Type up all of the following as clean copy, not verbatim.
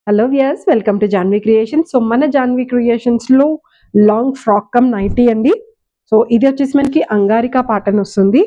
Hello viewers, welcome to Janvi creations. So మన Janvi creations లో long frock cum nighty అండి. సో ఇది వచ్చేసి మనకి అంగారికా ప్యాటర్న్ వస్తుంది.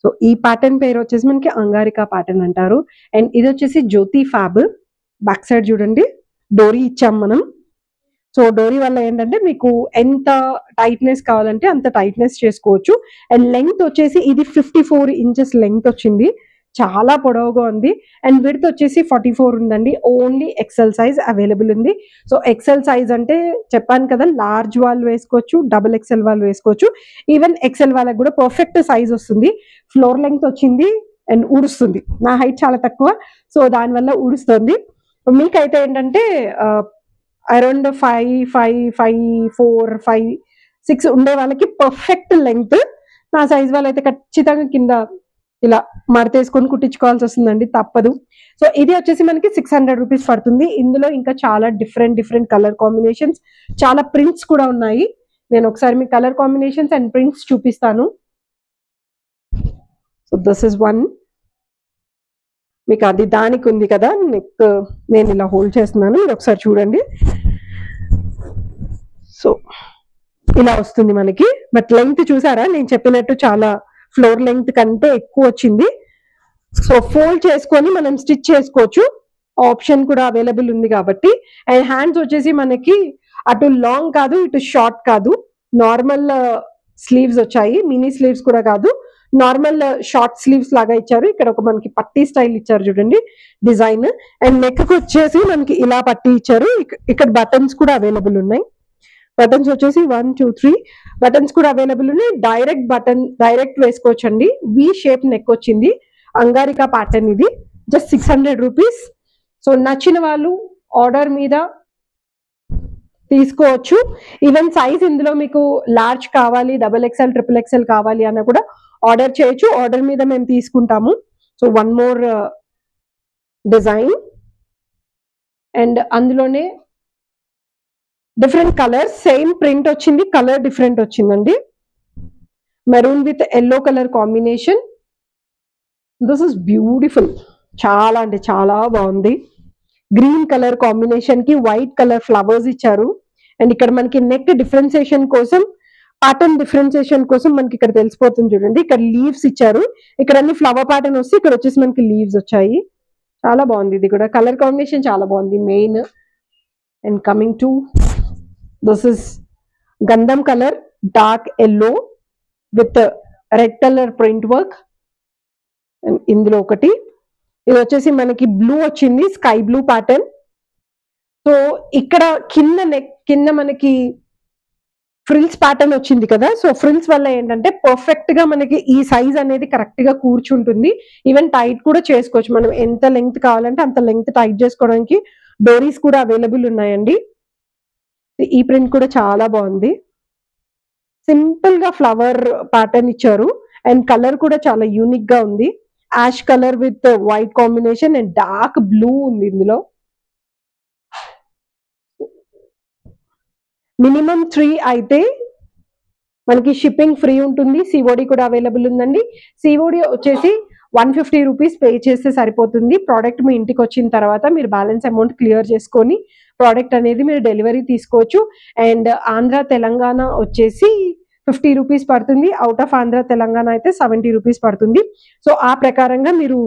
సో ఈ ప్యాటర్న్ పేరు వచ్చేసి మనకి అంగారికా ప్యాటర్న్ అంటారు. అండ్ ఇది వచ్చేసి జ్యోతి ఫ్యాబ్. బ్యాక్ సైడ్ చూడండి, డోరీ ఇచ్చాం మనం. సో డోరీ వల్ల ఏంటంటే మీకు ఎంత టైట్నెస్ కావాలంటే అంత టైట్నెస్ చేసుకోవచ్చు. అండ్ లెంగ్త్ వచ్చేసి ఇది 54 ఇంచెస్ లెంగ్త్ వచ్చింది. చాలా పొడవుగా ఉంది. అండ్ విడ్త్ వచ్చేసి 44 ఉందండి. ఓన్లీ ఎక్సెల్ సైజ్ అవైలబుల్ ఉంది. సో ఎక్సెల్ సైజ్ అంటే చెప్పాను కదా, లార్జ్ వాళ్ళు వేసుకోవచ్చు, డబుల్ ఎక్సెల్ వాళ్ళు వేసుకోవచ్చు. ఈవెన్ ఎక్సెల్ వాళ్ళకి కూడా పర్ఫెక్ట్ సైజ్ వస్తుంది. ఫ్లోర్ లెంగ్త్ వచ్చింది అండ్ ఊడుస్తుంది. నా హైట్ చాలా తక్కువ, సో దానివల్ల ఊడుస్తుంది. మీకైతే ఏంటంటే అరౌండ్ 5 4 5 6 ఉండే వాళ్ళకి పర్ఫెక్ట్ లెంగ్త్. నా సైజ్ వాళ్ళైతే ఖచ్చితంగా కింద ఇలా మడతేసుకొని కుట్టించుకోవాల్సి వస్తుందండి, తప్పదు. సో ఇది వచ్చేసి మనకి 600 రూపీస్ పడుతుంది. ఇందులో ఇంకా చాలా డిఫరెంట్ కలర్ కాంబినేషన్స్, చాలా ప్రింట్స్ కూడా ఉన్నాయి. నేను ఒకసారి మీ కలర్ కాంబినేషన్స్ అండ్ ప్రింట్స్ చూపిస్తాను. So this is one. మీకు అది దానికి ఉంది కదా నెక్, నేను ఇలా హోల్డ్ చేస్తున్నాను, మీరు ఒకసారి చూడండి. సో ఇలా వస్తుంది మనకి. బట్ లెంగ్త్ చూసారా, నేను చెప్పినట్టు చాలా ఫ్లోర్ లెంగ్త్ కంటే ఎక్కువ వచ్చింది. సో ఫోల్డ్ చేసుకొని మనం స్టిచ్ చేసుకోవచ్చు, ఆప్షన్ కూడా అవైలబుల్ ఉంది కాబట్టి. అండ్ హ్యాండ్స్ వచ్చేసి మనకి అటు లాంగ్ కాదు, ఇటు షార్ట్ కాదు, నార్మల్ స్లీవ్స్ వచ్చాయి. మినీ స్లీవ్స్ కూడా కాదు, నార్మల్ షార్ట్ స్లీవ్స్ లాగా ఇచ్చారు. ఇక్కడ ఒక మనకి పట్టీ స్టైల్ ఇచ్చారు చూడండి, డిజైన్. అండ్ నెక్ కు వచ్చేసి మనకి ఇలా పట్టీ ఇచ్చారు. ఇక్కడ బటన్స్ కూడా అవైలబుల్ ఉన్నాయి. బటన్స్ వచ్చేసి 1 2 3 బటన్స్ కూడా అవైలబుల్ ఉన్నాయి. డైరెక్ట్ వేసుకోవచ్చండి. వి షేప్ నెక్ వచ్చింది. అంగారికా ప్యాటర్న్ ఇది. Just 600 rupees. సో నచ్చిన వాళ్ళు ఆర్డర్ మీద తీసుకోవచ్చు. ఈవెన్ సైజ్ ఇందులో మీకు లార్జ్ కావాలి, డబుల్ ఎక్స్ఎల్, ట్రిపుల్ ఎక్స్ఎల్ కావాలి అన్న కూడా ఆర్డర్ చేయొచ్చు. ఆర్డర్ మీద మేము తీసుకుంటాము. So one more design, and అందులోనే డిఫరెంట్ కలర్, సేమ్ ప్రింట్ వచ్చింది, కలర్ డిఫరెంట్ వచ్చిందండి. Maroon with yellow colour combination. This is beautiful. చాలా అంటే చాలా బాగుంది. గ్రీన్ కలర్ కాంబినేషన్ కి వైట్ కలర్ ఫ్లవర్స్ ఇచ్చారు. అండ్ ఇక్కడ మనకి నెక్ డిఫరెన్సియేషన్ కోసం, ప్యాటర్న్ డిఫరెన్సియేషన్ కోసం మనకి ఇక్కడ తెలిసిపోతుంది చూడండి. ఇక్కడ లీవ్స్ ఇచ్చారు. ఇక్కడ అన్ని ఫ్లవర్ ప్యాటర్న్ వస్తే ఇక్కడ వచ్చేసి మనకి లీవ్స్ వచ్చాయి. చాలా బాగుంది. ఇది కూడా కలర్ కాంబినేషన్ చాలా బాగుంది main. And coming to this is గంధం colour, dark yellow with red colour print work. And ఇందులో ఒకటి, ఇది వచ్చేసి మనకి బ్లూ వచ్చింది, స్కై బ్లూ ప్యాటర్న్. సో ఇక్కడ కింద మనకి ఫ్రిల్స్ ప్యాటర్న్ వచ్చింది కదా. సో ఫ్రిల్స్ వల్ల ఏంటంటే పర్ఫెక్ట్ గా మనకి ఈ సైజ్ అనేది కరెక్ట్ గా కూర్చుంటుంది. ఈవెన్ టైట్ కూడా చేసుకోవచ్చు. మనం ఎంత లెంగ్త్ కావాలంటే అంత లెంగ్త్ టైట్ చేసుకోవడానికి డోరీస్ కూడా అవైలబుల్ ఉన్నాయండి. ఈ ప్రింట్ కూడా చాలా బాగుంది. సింపుల్ గా ఫ్లవర్ ప్యాటర్న్ ఇచ్చారు. అండ్ కలర్ కూడా చాలా యూనిక్ గా ఉంది. Ash colour with white combination and dark blue ఉంది ఇందులో. మినిమం 3 అయితే మనకి షిప్పింగ్ ఫ్రీ ఉంటుంది. సిఓడి కూడా అవైలబుల్ ఉందండి. సిఓడి వచ్చేసి 150 రూపీస్ పే చేస్తే సరిపోతుంది. ప్రోడక్ట్ మీ ఇంటికి వచ్చిన తర్వాత మీరు బ్యాలెన్స్ అమౌంట్ క్లియర్ చేసుకొని ప్రోడక్ట్ అనేది మీరు డెలివరీ తీసుకోవచ్చు. అండ్ ఆంధ్ర తెలంగాణ వచ్చేసి 50 రూపీస్ పడుతుంది. అవుట్ ఆఫ్ ఆంధ్ర తెలంగాణ అయితే 70 రూపీస్ పడుతుంది. సో ఆ ప్రకారంగా మీరు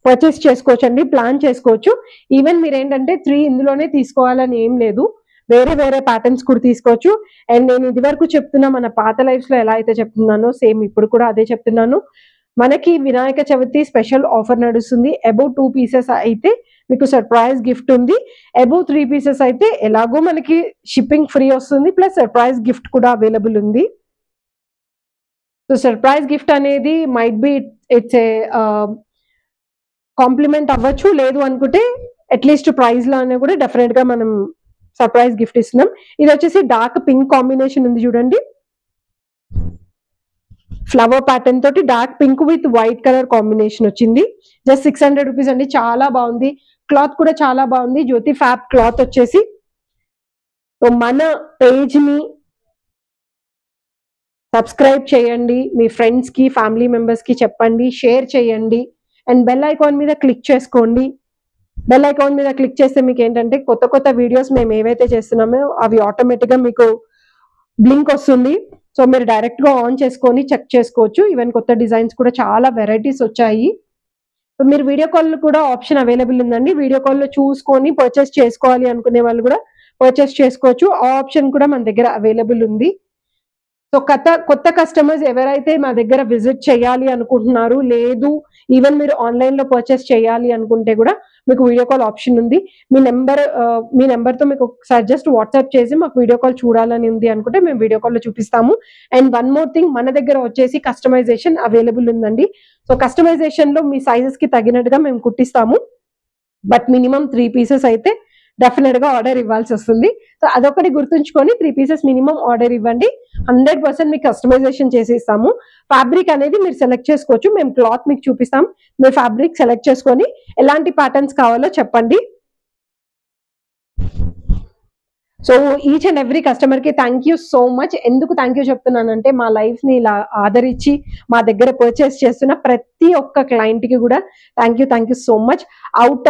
పర్చేస్ చేసుకోవచ్చు అండి, ప్లాన్ చేసుకోవచ్చు. ఈవెన్ మీరు ఏంటంటే 3 ఇందులోనే తీసుకోవాలని ఏం లేదు, వేరే ప్యాటర్న్స్ కూడా తీసుకోవచ్చు. అండ్ నేను ఇది వరకు చెప్తున్నా, మన పాత లైఫ్స్ లో ఎలా అయితే చెప్తున్నానో సేమ్ ఇప్పుడు కూడా అదే చెప్తున్నాను. మనకి వినాయక చవితి స్పెషల్ ఆఫర్ నడుస్తుంది. అబౌవ్ 2 పీసెస్ అయితే మీకు సర్ప్రైజ్ గిఫ్ట్ ఉంది. అబౌవ్ 3 పీసెస్ అయితే ఎలాగో మనకి షిప్పింగ్ ఫ్రీ వస్తుంది, ప్లస్ సర్ప్రైజ్ గిఫ్ట్ కూడా అవైలబుల్ ఉంది. సో సర్ప్రైజ్ గిఫ్ట్ అనేది might be it's a compliment అవ్వచ్చు, లేదు అనుకుంటే అట్లీస్ట్ ప్రైజ్ లో అనే కూడా డెఫినెట్ గా మనం సర్ప్రైజ్ గిఫ్ట్ ఇస్తున్నాం. ఇది వచ్చేసి డార్క్ పింక్ కాంబినేషన్ ఉంది చూడండి, ఫ్లవర్ ప్యాటర్న్ తోటి dark pink with white colour combination వచ్చింది. జస్ట్ 600 రూపీస్ అండి. చాలా బాగుంది. క్లాత్ కూడా చాలా బాగుంది. జ్యోతి ఫ్యాబ్ క్లాత్ వచ్చేసి. సో మన పేజ్ ని సబ్స్క్రైబ్ చేయండి, మీ ఫ్రెండ్స్ కి, ఫ్యామిలీ మెంబర్స్ కి చెప్పండి, షేర్ చేయండి, అండ్ బెల్ ఐకాన్ మీద క్లిక్ చేసుకోండి. బెల్ ఐకాన్ మీద క్లిక్ చేస్తే మీకు ఏంటంటే కొత్త కొత్త వీడియోస్ మేము ఏవైతే చేస్తున్నామో అవి ఆటోమేటిక్గా మీకు బ్లింక్ వస్తుంది. సో మీరు డైరెక్ట్గా ఆన్ చేసుకొని చెక్ చేసుకోవచ్చు. ఈవెన్ కొత్త డిజైన్స్ కూడా చాలా వెరైటీస్ వచ్చాయి. సో మీరు వీడియో కాల్ కూడా ఆప్షన్ అవైలబుల్ ఉందండి. వీడియో కాల్లో చూసుకొని పర్చేస్ చేసుకోవాలి అనుకునే వాళ్ళు కూడా పర్చేస్ చేసుకోవచ్చు. ఆ ఆప్షన్ కూడా మన దగ్గర అవైలబుల్ ఉంది. సో కొత్త కస్టమర్స్ ఎవరైతే మా దగ్గర విజిట్ చేయాలి అనుకుంటున్నారు, లేదు ఈవెన్ మీరు ఆన్లైన్లో పర్చేస్ చేయాలి అనుకుంటే కూడా మీకు వీడియో కాల్ ఆప్షన్ ఉంది. మీ నెంబర్తో మీకు ఒకసారి జస్ట్ వాట్సాప్ చేసి మాకు వీడియో కాల్ చూడాలని ఉంది అనుకుంటే మేము వీడియో కాల్లో చూపిస్తాము. అండ్ వన్ మోర్ థింగ్, మన దగ్గర వచ్చేసి కస్టమైజేషన్ అవైలబుల్ ఉందండి. సో కస్టమైజేషన్లో మీ సైజెస్కి తగినట్టుగా మేము కుట్టిస్తాము. బట్ మినిమం 3 పీసెస్ అయితే డెఫినెట్గా ఆర్డర్ ఇవ్వాల్సి వస్తుంది. సో అదొకటి గుర్తుంచుకొని 3 పీసెస్ మినిమం ఆర్డర్ ఇవ్వండి. 100% మీకు కస్టమైజేషన్ చేసి ఇస్తాము. ఫ్యాబ్రిక్ అనేది మీరు సెలెక్ట్ చేసుకోవచ్చు. మేము క్లాత్ మీకు చూపిస్తాం. మీరు ఫ్యాబ్రిక్ సెలెక్ట్ చేసుకొని ఎలాంటి ప్యాటర్న్స్ కావాలో చెప్పండి. సో ఈచ్ అండ్ ఎవ్రీ కస్టమర్కి థ్యాంక్ యూ సో మచ్. ఎందుకు థ్యాంక్ యూ చెప్తున్నానంటే మా లైఫ్ని ఇలా ఆదరించి మా దగ్గర పర్చేస్ చేస్తున్న ప్రతి ఒక్క క్లయింట్కి కూడా thank you so much. Out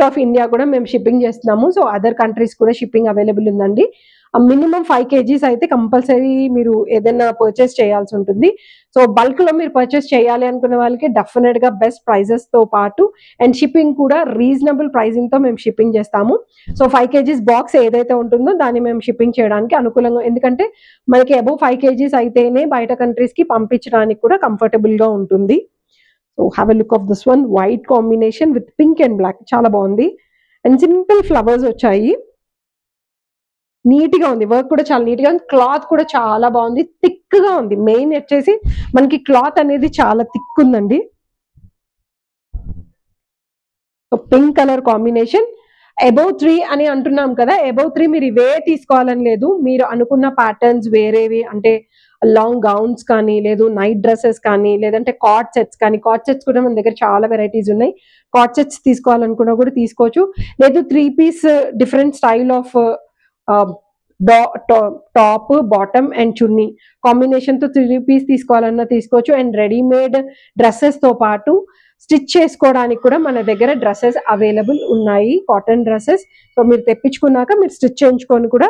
of India కూడా మేము షిప్పింగ్ చేస్తున్నాము. సో అదర్ కంట్రీస్ కూడా షిప్పింగ్ అవైలబుల్ ఉందండి. మినిమం 5 kgs అయితే కంపల్సరీ మీరు ఏదైనా పర్చేస్ చేయాల్సి ఉంటుంది. సో బల్క్లో మీరు పర్చేస్ చేయాలి అనుకునే వాళ్ళకి డెఫినెట్గా బెస్ట్ ప్రైజెస్తో పాటు అండ్ షిప్పింగ్ కూడా రీజనబుల్ ప్రైజింగ్తో మేము షిప్పింగ్ చేస్తాము. సో 5 kgs బాక్స్ ఏదైతే ఉంటుందో దాన్ని మేము షిప్పింగ్ చేయడానికి అనుకూలంగా, ఎందుకంటే మనకి అబౌవ్ 5 kgs అయితేనే బయట కంట్రీస్కి పంపించడానికి కూడా కంఫర్టబుల్గా ఉంటుంది. So have a look of this one, white combination with pink and black, చాలా బాగుంది. అండ్ సింపుల్ ఫ్లవర్స్ వచ్చాయి, నీట్గా ఉంది. వర్క్ కూడా చాలా నీట్గా ఉంది. క్లాత్ కూడా చాలా బాగుంది, థిక్గా ఉంది. మెయిన్ వచ్చేసి మనకి క్లాత్ అనేది చాలా థిక్ ఉందండి. Pink colour combination. అబౌవ్ 3 అని అంటున్నాం కదా, అబౌవ్ 3 మీరు ఇవే తీసుకోవాలని లేదు. మీరు అనుకున్న ప్యాటర్న్స్ వేరేవి అంటే లాంగ్ గౌన్స్ కానీ, లేదు నైట్ డ్రెస్సెస్ కానీ, లేదంటే కార్డ్ సెట్స్ కానీ, కార్డ్ సెట్స్ కూడా మన దగ్గర చాలా వెరైటీస్ ఉన్నాయి. కార్డ్ సెట్స్ తీసుకోవాలనుకున్నా కూడా తీసుకోవచ్చు. లేదు 3 piece different style of top, bottom and చున్నీ కాంబినేషన్తో 3 పీస్ తీసుకోవాలన్నా తీసుకోవచ్చు. అండ్ రెడీమేడ్ డ్రెస్సెస్తో పాటు స్టిచ్ చేసుకోవడానికి కూడా మన దగ్గర డ్రెస్సెస్ అవైలబుల్ ఉన్నాయి, కాటన్ డ్రెస్సెస్. సో మీరు తెప్పించుకున్నాక మీరు స్టిచ్ చేయించుకొని కూడా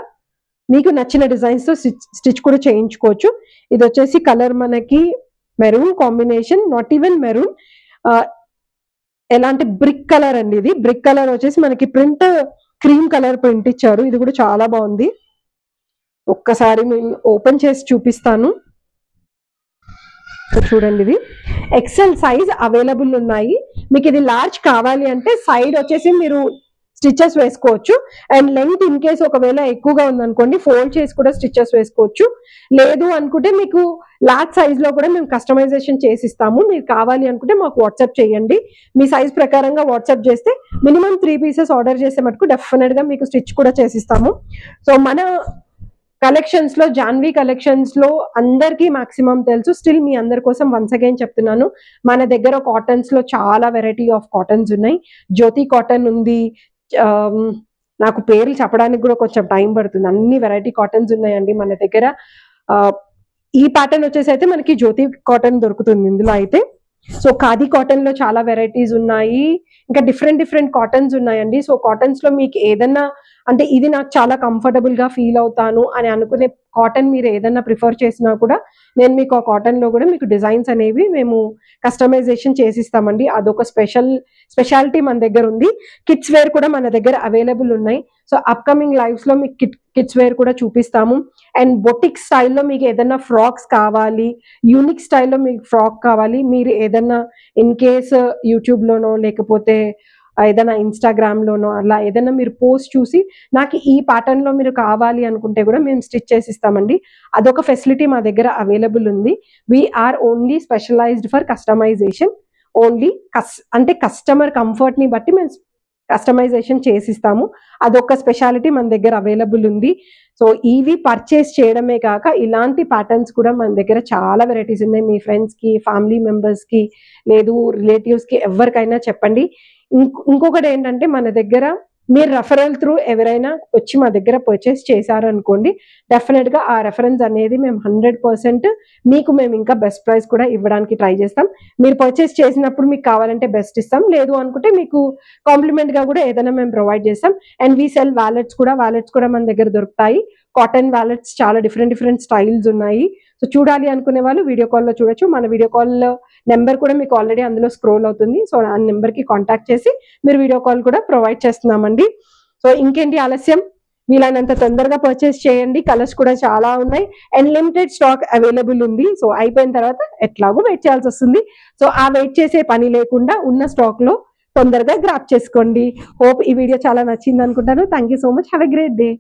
మీకు నచ్చిన డిజైన్స్తో స్టిచ్ కూడా చేయించుకోవచ్చు. ఇది వచ్చేసి కలర్ మనకి maroon combination, not even maroon, ఎలాంటి బ్రిక్ కలర్ అండి. ఇది బ్రిక్ కలర్ వచ్చేసి మనకి ప్రింట్ క్రీమ్ కలర్ ప్రింట్ ఇచ్చారు. ఇది కూడా చాలా బాగుంది. ఒక్కసారి నేను ఓపెన్ చేసి చూపిస్తాను. చూడండి, ఇది ఎక్సెల్ సైజ్ అవైలబుల్ ఉన్నాయి. మీకు ఇది లార్జ్ కావాలి అంటే సైడ్ వచ్చేసి మీరు స్టిచెస్ వేసుకోవచ్చు. అండ్ లెంగ్త్ ఇన్ కేస్ ఒకవేళ ఎక్కువగా ఉందనుకోండి ఫోల్డ్ చేసి కూడా స్టిచెస్ వేసుకోవచ్చు. లేదు అనుకుంటే మీకు లార్జ్ సైజ్లో కూడా మేము కస్టమైజేషన్ చేసి ఇస్తాము. మీరు కావాలి అనుకుంటే మాకు వాట్సాప్ చేయండి. మీ సైజ్ ప్రకారంగా వాట్సాప్ చేస్తే మినిమం 3 పీసెస్ ఆర్డర్ చేసే మటుకు డెఫినెట్గా మీకు స్టిచ్ కూడా చేసిస్తాము. సో మన కలెక్షన్స్ లో, జాన్వీ కలెక్షన్స్ లో అందరికీ మాక్సిమం తెలుసు. స్టిల్ మీ అందరి కోసం వన్స్ అగైన్ చెప్తున్నాను, మన దగ్గర కాటన్స్ లో చాలా వెరైటీ ఆఫ్ కాటన్స్ ఉన్నాయి. జ్యోతి కాటన్ ఉంది, నాకు పేర్లు చెప్పడానికి కూడా కొంచెం టైం పడుతుంది. అన్ని వెరైటీ కాటన్స్ ఉన్నాయండి మన దగ్గర. ఈ ప్యాటర్న్ వచ్చేసి అయితే మనకి జ్యోతి కాటన్ దొరుకుతుంది ఇందులో అయితే. సో ఖాదీ కాటన్ లో చాలా వెరైటీస్ ఉన్నాయి, ఇంకా డిఫరెంట్ కాటన్స్ ఉన్నాయండి. సో కాటన్స్ లో మీకు ఏదన్నా అంటే ఇది నాకు చాలా కంఫర్టబుల్ గా ఫీల్ అవుతాను అని అనుకునే కాటన్ మీరు ఏదన్నా ప్రిఫర్ చేసినా కూడా నేను మీకు ఆ కాటన్ లో కూడా మీకు డిజైన్స్ అనేవి మేము కస్టమైజేషన్ చేసిస్తామండి. అదొక స్పెషాలిటీ మన దగ్గర ఉంది. కిడ్స్ వేర్ కూడా మన దగ్గర అవైలబుల్ ఉన్నాయి. సో అప్కమింగ్ లైవ్స్ లో మీకు కిడ్స్ వేర్ కూడా చూపిస్తాము. అండ్ బొటిక్ స్టైల్లో మీకు ఏదైనా ఫ్రాక్స్ కావాలి, యూనిక్ స్టైల్లో మీకు ఫ్రాక్ కావాలి, మీరు ఏదన్నా ఇన్ కేస్ యూట్యూబ్లోనో లేకపోతే ఏదైనా ఇన్స్టాగ్రామ్లోనో అలా ఏదైనా మీరు పోస్ట్ చూసి నాకు ఈ ప్యాటర్న్లో మీరు కావాలి అనుకుంటే కూడా మేము స్టిచ్ చేసి ఇస్తామండి. అదొక ఫెసిలిటీ మా దగ్గర అవైలబుల్ ఉంది. We are only specialized for customization. Only అంటే కస్టమర్ కంఫర్ట్ని బట్టి మేము కస్టమైజేషన్ చేసిస్తాము. అదొక స్పెషాలిటీ మన దగ్గర అవైలబుల్ ఉంది. సో ఇవి పర్చేస్ చేయడమే కాక ఇలాంటి ప్యాటర్న్స్ కూడా మన దగ్గర చాలా వెరైటీస్ ఉన్నాయి. మీ ఫ్రెండ్స్కి, ఫ్యామిలీ మెంబర్స్కి, లేదు రిలేటివ్స్కి ఎవరికైనా చెప్పండి. ఇంకొకటి ఏంటంటే మన దగ్గర మీరు రెఫరల్ త్రూ ఎవరైనా వచ్చి మా దగ్గర పర్చేస్ చేశారు అనుకోండి, డెఫినెట్గా ఆ రెఫరెన్స్ అనేది మేము 100% మీకు మేము ఇంకా బెస్ట్ ప్రైస్ కూడా ఇవ్వడానికి ట్రై చేస్తాం. మీరు పర్చేస్ చేసినప్పుడు మీకు కావాలంటే బెస్ట్ ఇస్తాం, లేదు అనుకుంటే మీకు కాంప్లిమెంట్గా కూడా ఏదైనా మేము ప్రొవైడ్ చేస్తాం. అండ్ వీ సెల్ వ్యాలెట్స్ కూడా మన దగ్గర దొరుకుతాయి. కాటన్ వ్యాలెట్స్ చాలా డిఫరెంట్ స్టైల్స్ ఉన్నాయి. సో చూడాలి అనుకునే వాళ్ళు వీడియో కాల్లో చూడొచ్చు. మన వీడియో కాల్లో నెంబర్ కూడా మీకు ఆల్రెడీ అందులో స్క్రోల్ అవుతుంది. సో ఆ నెంబర్కి కాంటాక్ట్ చేసి మీరు వీడియో కాల్ కూడా ప్రొవైడ్ చేస్తున్నామండి. సో ఇంకేంటి ఆలస్యం, వీలైనంత తొందరగా పర్చేస్ చేయండి. కలర్స్ కూడా చాలా ఉన్నాయి అండ్ లిమిటెడ్ స్టాక్ అవైలబుల్ ఉంది. సో అయిపోయిన తర్వాత ఎట్లాగో వెయిట్ చేయాల్సి వస్తుంది. సో ఆ వెయిట్ చేసే పని లేకుండా ఉన్న స్టాక్ లో తొందరగా గ్రాప్ చేసుకోండి. హోప్ ఈ వీడియో చాలా నచ్చింది అనుకుంటాను. Thank you so much. Have a great day.